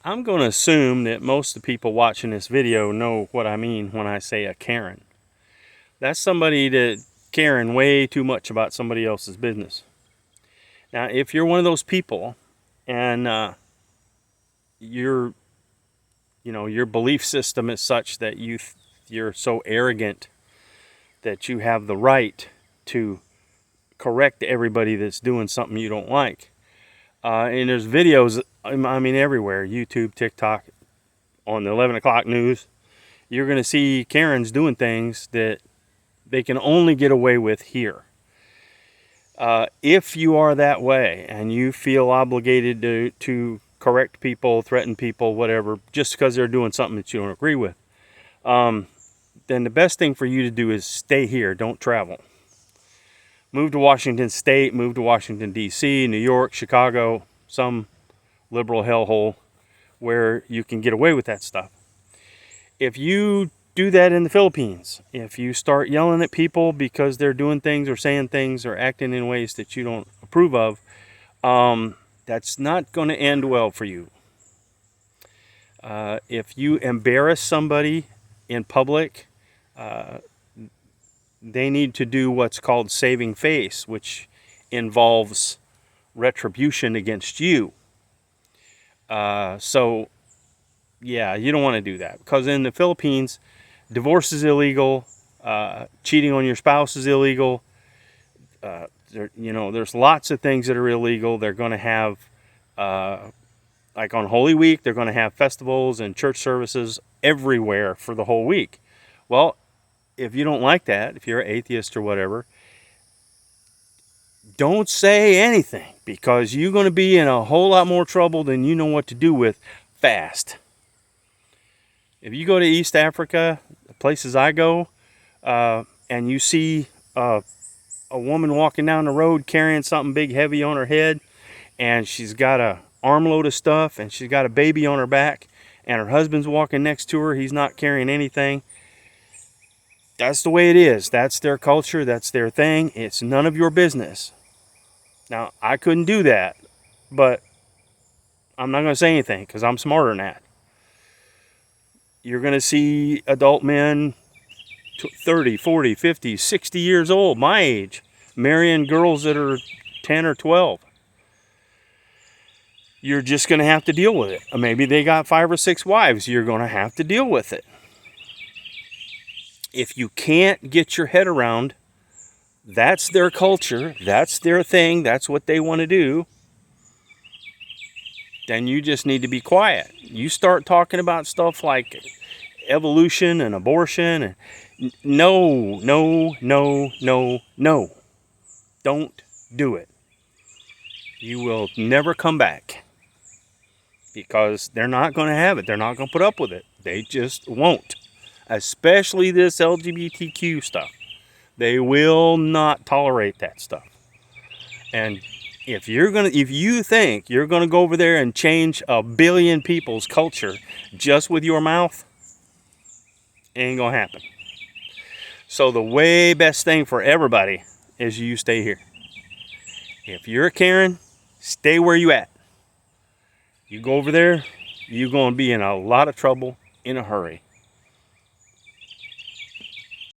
I'm going to assume that most of the people watching this video know what I mean when I say a Karen. That's somebody that caring way too much about somebody else's business. Now, if you're one of those people and your belief system is such that you're so arrogant that you have the right to correct everybody that's doing something you don't like. And there's videos, I mean, everywhere, YouTube, TikTok, on the 11 o'clock news. You're going to see Karens doing things that they can only get away with here. If you are that way and you feel obligated to correct people, threaten people, whatever, just because they're doing something that you don't agree with, then the best thing for you to do is stay here, don't travel. Move to Washington State, move to Washington, D.C., New York, Chicago, some liberal hellhole where you can get away with that stuff. If you do that in the Philippines, if you start yelling at people because they're doing things or saying things or acting in ways that you don't approve of, that's not going to end well for you. If you embarrass somebody in public, they need to do what's called saving face, which involves retribution against you. So, yeah, you don't want to do that. Because in the Philippines, divorce is illegal. Cheating on your spouse is illegal. There's lots of things that are illegal. They're going to have, like on Holy Week, they're going to have festivals and church services everywhere for the whole week. Well, if you don't like that, if you're an atheist or whatever, don't say anything, because you're going to be in a whole lot more trouble than you know what to do with fast. If you go to East Africa, the places I go, and you see a woman walking down the road carrying something big heavy on her head, and she's got an armload of stuff, and she's got a baby on her back, and her husband's walking next to her, he's not carrying anything. That's the way it is. That's their culture. That's their thing. It's none of your business. Now, I couldn't do that, but I'm not going to say anything because I'm smarter than that. You're going to see adult men 30, 40, 50, 60 years old, my age, marrying girls that are 10 or 12. You're just going to have to deal with it. Maybe they got 5 or 6 wives. You're going to have to deal with it. If you can't get your head around, that's their culture, that's their thing, that's what they want to do, then you just need to be quiet. You start talking about stuff like evolution and abortion, and no. Don't do it. You will never come back, because they're not going to have it. They're not going to put up with it. They just won't. Especially this LGBTQ stuff. They will not tolerate that stuff. And if you think you're gonna go over there and change 1 billion people's culture just with your mouth, it ain't gonna happen. So the way best thing for everybody is you stay here. If you're a Karen, stay where you at. You go over there, you're gonna be in a lot of trouble in a hurry.